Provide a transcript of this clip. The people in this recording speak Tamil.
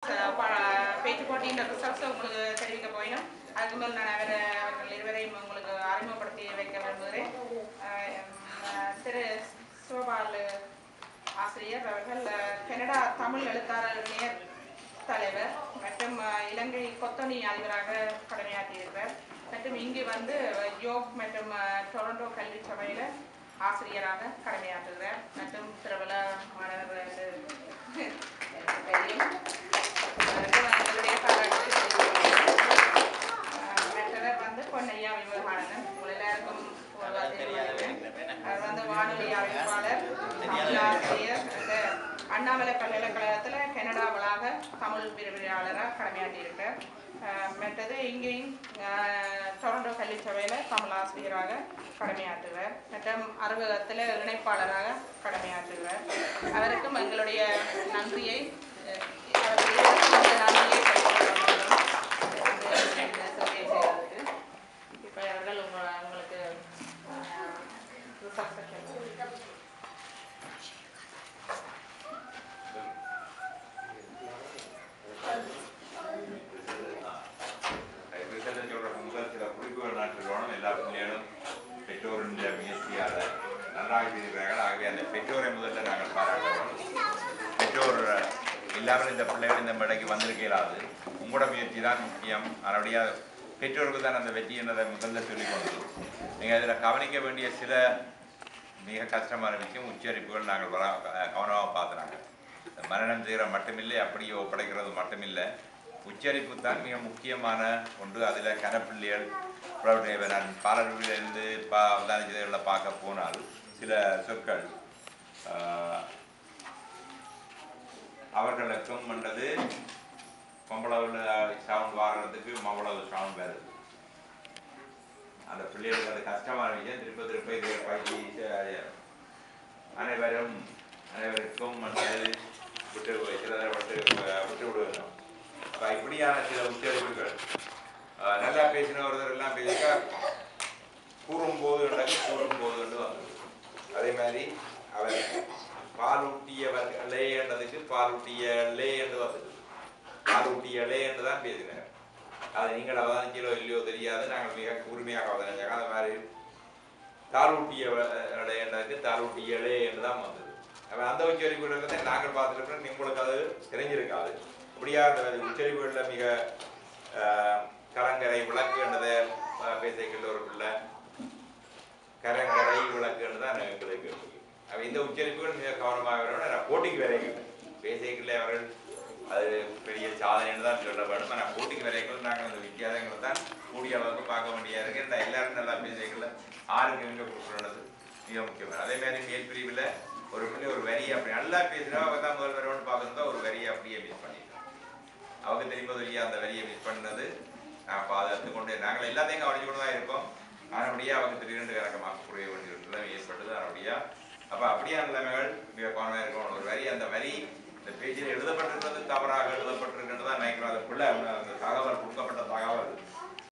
பேச்சு போட்டியின் ரிசல்ட்ஸை உங்களுக்கு தெரிவிக்க போயிடும். அதுக்கு மேல் நான் அவர்கள் இருவரையும் உங்களுக்கு அறிமுகப்படுத்தி வைக்க விரும்புகிறேன். திரு சிவபால் ஆசிரியர் அவர்கள் கனடா தமிழ் எழுத்தாளர் இணைய தலைவர் மற்றும் இலங்கை கொத்தணி அதிபராக கடமையாற்றியிருக்கிறார். மற்றும் இங்கு யோக் மற்றும் டொரண்டோ கல்வி சபையில் ஆசிரியராக கடமையாற்றுகிறார். மற்றும் பிரபல மாணவர் பொன்னையா விவகாரன் உங்கள் எல்லாருக்கும் வானொலி அறிவிப்பாளர், தமிழாசிரியர், அண்ணாமலை பல்கலைக்கழகத்தில் கனடா வளாக தமிழ் விரிவுரையாளராக கடமையாற்றியிருக்கிறார். மற்றது இங்கேயும் டொரண்டோ கல்வி சபையில் தமிழ் ஆசிரியராக கடமையாற்றுகிறார். மற்றும் அறுவகத்தில் இணைப்பாளராக கடமையாற்றுகிறார். அவருக்கும் எங்களுடைய நன்றியை இப்போ அவர்கள் உங்களுக்கு எல்லா பிள்ளைகளும் பெற்றோருடைய முயற்சியால் நன்றாக செய்திருக்கிறார்கள். ஆகவே அந்த பெற்றோரை முதல்ல நாங்கள் பாராட்டுகிறோம். பெற்றோர் இல்லாமல் இந்த பிள்ளைகள் இந்த மேடைக்கு வந்திருக்கிறாது. உங்களோட முயற்சி தான் முக்கியம். அதனுடைய பெற்றோருக்கு தான் அந்த வெற்றி என்றதை முதல்ல சொல்லிக்கொண்டு நீங்கள் அதில் கவனிக்க வேண்டிய சில மிக கஷ்டமான விஷயம் உச்சரிப்புகள் நாங்கள் கவனமாக பார்த்துறாங்க. மரணம் செய்கிற மட்டுமில்லை, அப்படியே ஒப்படைக்கிறது மட்டுமில்லை, உச்சரிப்பு தான் மிக முக்கியமான ஒன்று. அதில் கனப்பிள்ளைகள் நான் பாலர்களிலிருந்து அவதானிச்சதைகளில் பார்க்க போனால் சில சொற்கள் அவர்களுக்கும் பண்ணது மம்பளவில் சவுண்ட் வாடுறதுக்கு மம்பளவு சவுண்ட் வருது. அந்த பிள்ளைகளுக்கு அது கஷ்டமான விஷயம். திருப்ப இதை பழகி அனைவருக்கும் விட்டு விடுவோம். இப்படியான சில உச்சரிப்புகள் நல்லா பேசின ஒருத்தர் எல்லாம் பேசிக்க கூறும்போது வந்தது. அதே மாதிரி அவர் பாலூட்டியவர்களே என்றதுக்கு பாலூட்டியலே என்று வந்தது. பாலூட்டியலே என்று தான் பேசினார். அதை நீங்கள் அவதானிச்சோ இல்லையோ தெரியாது. நாங்கள் மிக உரிமையாக அவதானிச்சாங்க. அது மாதிரி தாலூட்டியவர்களே என்றதுக்கு தாலூட்டியலே என்று தான் வந்தது. அந்த உச்சரிப்புகள் நாங்கள் பார்த்துருக்கோம். உங்களுக்கு அது தெரிஞ்சிருக்காது. அப்படியா அந்த உச்சரிப்புகளில் மிக கரங்கரை விளக்கு என்றதை பேசைகள் ஒரு பிள்ளை கரங்கரை விளக்கு என்று தான் எங்களுக்கு. இந்த உச்சரிப்புகள் மிக கவனமாக போட்டிக்கு வரைகள் பேசைகளில் அவர்கள் அது பெரிய சாதனைன்னு தான் சொல்ல வேண்டும். ஆனால் போட்டிக்கு வரைகள் நாங்கள் அந்த வித்தியாசங்களை தான் கூடிய அளவுக்கு பார்க்க வேண்டியதாக இருக்குது. இந்த எல்லாரும் நல்லா பேசைகளில் ஆறுக்கு எங்கே கொடுக்குறது மிக முக்கியமான. அதே மாதிரி மேல் பிரிவில் ஒரு பிள்ளை ஒரு வரியை அப்படி நல்லா பேசுகிறா அவங்க தான் முதல் வரோன்னு பார்க்கணுந்தா ஒரு வரியை அப்படியே மிஸ் பண்ணிட்டோம். அவங்க தெரியும்போது இல்லையா அந்த வரியை மிஸ் பண்ணது நான் பாதுகாத்து கொண்டு நாங்கள் எல்லாத்தையும் கவனிச்சு கொண்டு தான் இருக்கோம். ஆனபடியாக அவங்க திடீரென்று கணக்கமாக குறைய வேண்டிய ஒரு நிலைமை ஏற்பட்டது. ஆனபடியா அப்போ அப்படியான நிலைமைகள் மிக கவனமாக இருக்கணும். ஒரு வரி அந்த வரி இந்த பேஜில் எழுதப்பட்டிருக்கிறது தவறாக எழுதப்பட்டிருக்கிறது தான் நினைக்கிறோம். அது பிள்ளை அந்த தகவல் கொடுக்கப்பட்ட தகவல்